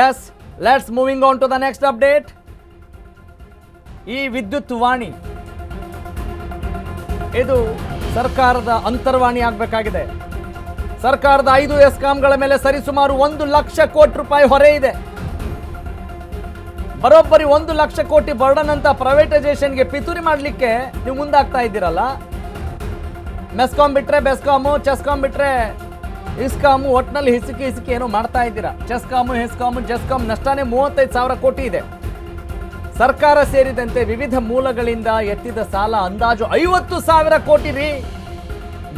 S, let's moving on to the next update. ಈ ವಿದ್ಯುತ್ ವಾಣಿ ಇದು ಸರ್ಕಾರದ ಅಂತರ್ವಾಣಿ ಆಗಬೇಕಾಗಿದೆ. ಸರ್ಕಾರದ 5 ಎಸ್ಕಾಂಗಳ ಮೇಲೆ ಸರಿಸುಮಾರು 1 ಲಕ್ಷ ಕೋಟಿ ರೂಪಾಯಿ ಹೊರೆ ಇದೆ. ಬರೋಬ್ಬರಿ 1 ಲಕ್ಷ ಕೋಟಿ ಬರ್ಡನ್ ಅಂತ ಪ್ರೈವೇಟೈಸೇಷನ್ಗೆ ಪಿತೂರಿ ಮಾಡಲಿಕ್ಕೆ ನೀವು ಮುಂದಾಗ್ತಾ ಇದ್ದೀರಲ್ಲ. ಮೆಸ್ಕಾಂ ಬಿಟ್ರೆ ಬೆಸ್ಕಾಮು, ಚೆಸ್ಕಾಂ ಬಿಟ್ರೆ ಇಸ್ಕಾಮು, ಒಟ್ಟಿನಲ್ಲಿ ಹಿಸುಕಿ ಏನೋ ಮಾಡ್ತಾ ಇದ್ದೀರಾ. ಚೆಸ್ಕಾಮು, ಹೆಸ್ಕಾಮು, ಜೆಸ್ಕಾಂ ನಷ್ಟನೇ 35,000 ಕೋಟಿ ಇದೆ. ಸರ್ಕಾರ ಸೇರಿದಂತೆ ವಿವಿಧ ಮೂಲಗಳಿಂದ ಎತ್ತಿದ ಸಾಲ ಅಂದಾಜು 50,000 ಕೋಟಿ ರೀ.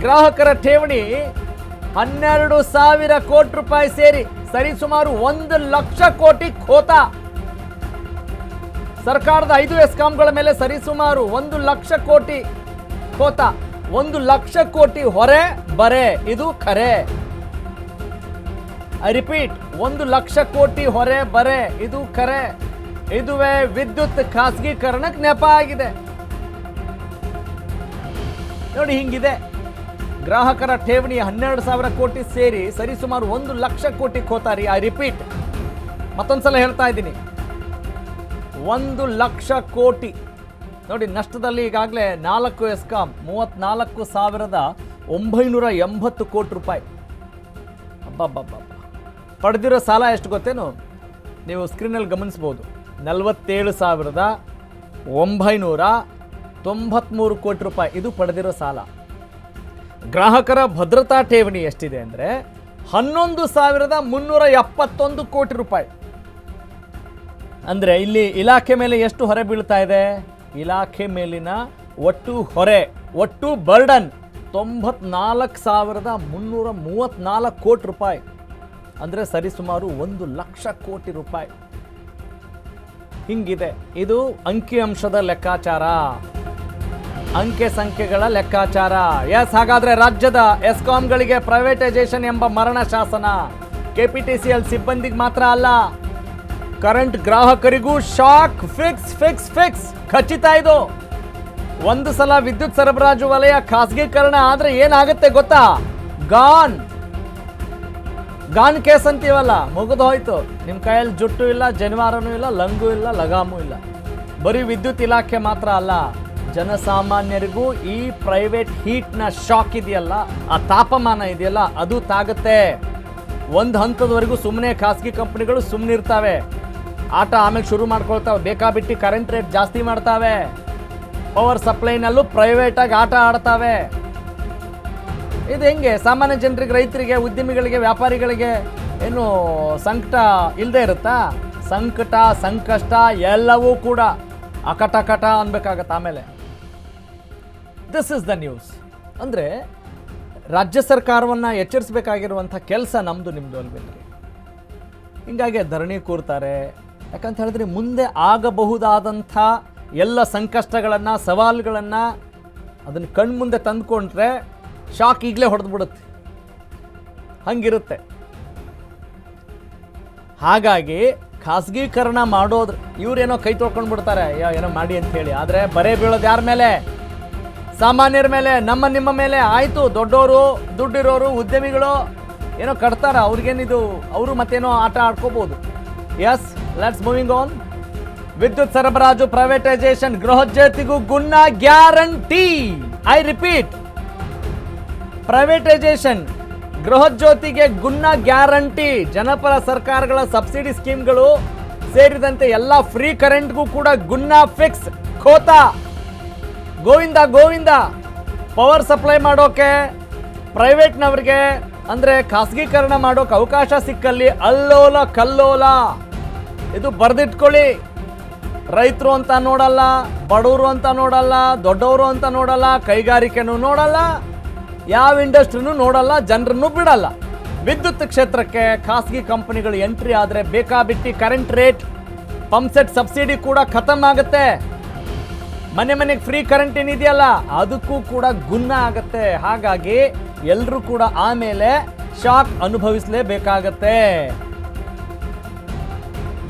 ಗ್ರಾಹಕರ ಠೇವಣಿ 12,000 ಕೋಟಿ ರೂಪಾಯಿ ಸೇರಿ ಸರಿಸುಮಾರು 1 ಲಕ್ಷ ಕೋಟಿ ಖೋತ. ಸರ್ಕಾರದ 5 ಎಸ್ಕಾಂಗಳ ಮೇಲೆ ಸರಿಸುಮಾರು 1 ಲಕ್ಷ ಕೋಟಿ ಖೋತ, 1 ಲಕ್ಷ ಕೋಟಿ ಹೊರೆ ಬರೆ. ಇದು ಖರೆ. ಐ ರಿಪೀಟ್, 1 ಲಕ್ಷ ಕೋಟಿ ಹೊರೆ ಬರೆ. ಇದು ಖರೆ. ಇದುವೇ ವಿದ್ಯುತ್ ಖಾಸಗೀಕರಣಕ್ಕೆ ನೆಪ ಆಗಿದೆ. ನೋಡಿ, ಹಿಂಗಿದೆ. ಗ್ರಾಹಕರ ಠೇವಣಿ 12,000 ಕೋಟಿ ಸೇರಿ ಸರಿಸುಮಾರು 1 ಲಕ್ಷ ಕೋಟಿ ಖೋತಾರಿ. ಐ ರಿಪೀಟ್, ಮತ್ತೊಂದ್ಸಲ ಹೇಳ್ತಾ ಇದ್ದೀನಿ, 1 ಲಕ್ಷ ಕೋಟಿ. ನೋಡಿ, ನಷ್ಟದಲ್ಲಿ ಈಗಾಗಲೇ 4 ಎಸ್ಕಾಂ 34,980 ಕೋಟಿ ರೂಪಾಯಿ. ಅಬ್ಬಬ್ಬಬ್ಬ. ಪಡೆದಿರೋ ಸಾಲ ಎಷ್ಟು ಗೊತ್ತೇನು? ನೀವು ಸ್ಕ್ರೀನಲ್ಲಿ ಗಮನಿಸ್ಬೋದು. 47,993 ಕೋಟಿ ರೂಪಾಯಿ ಇದು ಪಡೆದಿರೋ ಸಾಲ. ಗ್ರಾಹಕರ ಭದ್ರತಾ ಠೇವಣಿ ಎಷ್ಟಿದೆ ಅಂದರೆ 11,371 ಕೋಟಿ ರೂಪಾಯಿ. ಅಂದರೆ ಇಲ್ಲಿ ಇಲಾಖೆ ಮೇಲೆ ಎಷ್ಟು ಹೊರೆ ಬೀಳ್ತಾ ಇದೆ? ಇಲಾಖೆ ಮೇಲಿನ ಒಟ್ಟು ಹೊರೆ, ಒಟ್ಟು ಬರ್ಡನ್ 94,334 ಕೋಟಿ ರೂಪಾಯಿ. ಅಂದರೆ ಸರಿಸುಮಾರು 1 ಲಕ್ಷ ಕೋಟಿ ರೂಪಾಯಿ. ಹಿಂಗಿದೆ. ಇದು ಅಂಕಿಅಂಶದ ಲೆಕ್ಕಾಚಾರ, ಅಂಕೆ ಸಂಖ್ಯೆಗಳ ಲೆಕ್ಕಾಚಾರ. ಎಸ್, ಹಾಗಾದ್ರೆ ರಾಜ್ಯದ ಎಸ್ಕಾಂಗಳಿಗೆ ಪ್ರೈವೇಟೈಸೇಷನ್ ಎಂಬ ಮರಣ ಶಾಸನ. ಕೆಪಿಟಿಸಿಎಲ್ ಸಿಬ್ಬಂದಿಗೆ ಮಾತ್ರ ಅಲ್ಲ, ಕರೆಂಟ್ ಗ್ರಾಹಕರಿಗೂ ಶಾಕ್. ಫಿಕ್ಸ್ ಖಚಿತ. ಇದು ಒಂದು ಸಲ ವಿದ್ಯುತ್ ಸರಬರಾಜು ವಲಯ ಖಾಸಗೀಕರಣ ಆದ್ರೆ ಏನಾಗುತ್ತೆ ಗೊತ್ತಾ? ಗಾನ್ ಕೇಸ್ ಅಂತೀವಲ್ಲ, ಮುಗಿದು ಹೋಯ್ತು. ನಿಮ್ಮ ಕೈಯಲ್ಲಿ ಜುಟ್ಟು ಇಲ್ಲ, ಜನಿವಾರನೂ ಇಲ್ಲ, ಲಂಗು ಇಲ್ಲ, ಲಗಾಮು ಇಲ್ಲ. ಬರೀ ವಿದ್ಯುತ್ ಇಲಾಖೆ ಮಾತ್ರ ಅಲ್ಲ, ಜನಸಾಮಾನ್ಯರಿಗೂ ಈ ಪ್ರೈವೇಟ್ ಹೀಟ್ನ ಶಾಕ್ ಇದೆಯಲ್ಲ, ಆ ತಾಪಮಾನ ಇದೆಯಲ್ಲ, ಅದು ತಾಗುತ್ತೆ. ಒಂದು ಹಂತದವರೆಗೂ ಸುಮ್ಮನೆ ಖಾಸಗಿ ಕಂಪನಿಗಳು ಸುಮ್ಮನೆ ಇರ್ತಾವೆ. ಆಟ ಆಮೇಲೆ ಶುರು ಮಾಡ್ಕೊಳ್ತಾವೆ. ಬೇಕಾಬಿಟ್ಟು ಕರೆಂಟ್ ರೇಟ್ ಜಾಸ್ತಿ ಮಾಡ್ತಾವೆ. ಪವರ್ ಸಪ್ಲೈನಲ್ಲೂ ಪ್ರೈವೇಟಾಗಿ ಆಟ ಆಡ್ತಾವೆ. ಇದು ಹೆಂಗೆ? ಸಾಮಾನ್ಯ ಜನರಿಗೆ, ರೈತರಿಗೆ, ಉದ್ಯಮಿಗಳಿಗೆ, ವ್ಯಾಪಾರಿಗಳಿಗೆ ಏನು ಸಂಕಟ ಇಲ್ಲದೆ ಇರುತ್ತಾ? ಸಂಕಟ, ಸಂಕಷ್ಟ ಎಲ್ಲವೂ ಕೂಡ ಅಕಟಕಟ ಅನ್ಬೇಕಾಗತ್ತೆ. ಆಮೇಲೆ ದಿಸ್ ಇಸ್ ದ ನ್ಯೂಸ್. ಅಂದರೆ ರಾಜ್ಯ ಸರ್ಕಾರವನ್ನು ಎಚ್ಚರಿಸಬೇಕಾಗಿರುವಂಥ ಕೆಲಸ ನಮ್ಮದು, ನಿಮ್ಮದು ಅಲ್ವೇನ್ರಿ? ಹಿಂಗಾಗಿ ಧರಣಿ ಕೂರ್ತಾರೆ. ಯಾಕಂತ ಹೇಳಿದ್ರೆ ಮುಂದೆ ಆಗಬಹುದಾದಂಥ ಎಲ್ಲ ಸಂಕಷ್ಟಗಳನ್ನು, ಸವಾಲುಗಳನ್ನು ಅದನ್ನು ಕಣ್ಮುಂದೆ ತಂದುಕೊಂಡ್ರೆ ಶಾಕ್ ಈಗಲೇ ಹೊಡೆದ್ಬಿಡುತ್ತೆ. ಹಂಗಿರುತ್ತೆ. ಹಾಗಾಗಿ ಖಾಸಗೀಕರಣ ಮಾಡೋದು, ಇವರೇನೋ ಕೈ ತೊಳ್ಕೊಂಡು ಬಿಡ್ತಾರೆ, ಏನೋ ಮಾಡಿ ಅಂತ ಹೇಳಿ. ಆದರೆ ಬರೇ ಬೀಳೋದು ಯಾರ ಮೇಲೆ? ಸಾಮಾನ್ಯರ ಮೇಲೆ, ನಿಮ್ಮ ಮೇಲೆ. ಆಯಿತು, ದೊಡ್ಡವರು, ದುಡ್ಡಿರೋರು, ಉದ್ಯಮಿಗಳು ಏನೋ ಕಟ್ತಾರ, ಅವ್ರಿಗೇನಿದು, ಅವರು ಮತ್ತೇನೋ ಆಟ ಆಡ್ಕೋಬೋದು. Yes, let's moving on. ವಿದ್ಯುತ್ ಸರಬರಾಜು ಪ್ರೈವೇಟೈಸೇಷನ್ ಗೃಹಜ್ಯೋತಿಗೂ ಗುನ್ನ ಗ್ಯಾರಂಟಿ. ಐ ರಿಪೀಟ್, ಪ್ರೈವೇಟೈಸೇಷನ್ ಗೃಹಜ್ಯೋತಿಗೆ ಗುನ್ನ ಗ್ಯಾರಂಟಿ. ಜನಪರ ಸರ್ಕಾರಗಳ ಸಬ್ಸಿಡಿ ಸ್ಕೀಮ್ಗಳು ಸೇರಿದಂತೆ ಎಲ್ಲ ಫ್ರೀ ಕರೆಂಟ್ಗೂ ಕೂಡ ಗುನ್ನ ಫಿಕ್ಸ್. ಖೋತ ಗೋವಿಂದ. ಪವರ್ ಸಪ್ಲೈ ಮಾಡೋಕೆ ಪ್ರೈವೇಟ್ನವ್ರಿಗೆ ಅಂದರೆ ಖಾಸಗೀಕರಣ ಮಾಡೋಕೆ ಅವಕಾಶ ಸಿಕ್ಕಲ್ಲಿ ಅಲ್ಲೋಲ ಕಲ್ಲೋಲ. ಇದು ಬರೆದಿಟ್ಕೊಳ್ಳಿ. ರೈತರು ಅಂತ ನೋಡಲ್ಲ, ಬಡವರು ಅಂತ ನೋಡಲ್ಲ, ದೊಡ್ಡವರು ಅಂತ ನೋಡಲ್ಲ, ಕೈಗಾರಿಕೆನೂ ನೋಡಲ್ಲ, ಯಾವ ಇಂಡಸ್ಟ್ರಿನೂ ನೋಡಲ್ಲ, ಜನರನ್ನು ಬಿಡಲ್ಲ. ವಿದ್ಯುತ್ ಕ್ಷೇತ್ರಕ್ಕೆ ಖಾಸಗಿ ಕಂಪನಿಗಳು ಎಂಟ್ರಿ ಆದರೆ ಬೇಕಾಬಿಟ್ಟಿ current rate, pump set subsidy ಕೂಡ ಖತಮ್ ಆಗುತ್ತೆ. ಮನೆಗೆ ಫ್ರೀ ಕರೆಂಟ್ ಏನಿದೆಯಲ್ಲ ಅದಕ್ಕೂ ಕೂಡ ಗುನ್ನ ಆಗುತ್ತೆ. ಹಾಗಾಗಿ ಎಲ್ಲರೂ ಕೂಡ ಆಮೇಲೆ ಶಾಕ್ ಅನುಭವಿಸಲೇಬೇಕಾಗತ್ತೆ.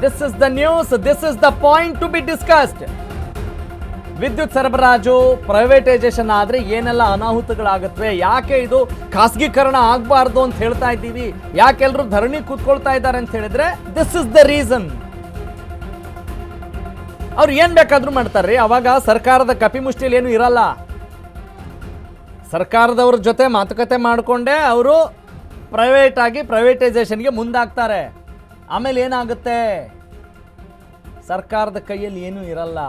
This is the news. This is the point to be discussed. ವಿದ್ಯುತ್ ಸರಬರಾಜು ಪ್ರೈವೇಟೈಸೇಷನ್ ಆದರೆ ಏನೆಲ್ಲ ಅನಾಹುತಗಳಾಗತ್ವೆ, ಯಾಕೆ ಇದು ಖಾಸಗೀಕರಣ ಆಗಬಾರ್ದು ಅಂತ ಹೇಳ್ತಾ ಇದ್ದೀವಿ, ಯಾಕೆಲ್ಲರೂ ಧರಣಿ ಕೂತ್ಕೊಳ್ತಾ ಇದ್ದಾರೆ ಅಂತ ಹೇಳಿದ್ರೆ ದಿಸ್ ಇಸ್ ದ ರೀಸನ್. ಅವ್ರು ಏನ್ ಬೇಕಾದ್ರೂ ಮಾಡ್ತಾರ್ರಿ. ಅವಾಗ ಸರ್ಕಾರದ ಕಪಿಮುಷ್ಟಿಯಲ್ಲಿ ಏನು ಇರಲ್ಲ. ಸರ್ಕಾರದವ್ರ ಜೊತೆ ಮಾತುಕತೆ ಮಾಡಿಕೊಂಡೇ ಅವರು ಪ್ರೈವೇಟೈಸೇಷನ್ಗೆ ಮುಂದಾಗ್ತಾರೆ. ಆಮೇಲೆ ಏನಾಗುತ್ತೆ, ಸರ್ಕಾರದ ಕೈಯಲ್ಲಿ ಏನೂ ಇರಲ್ಲ.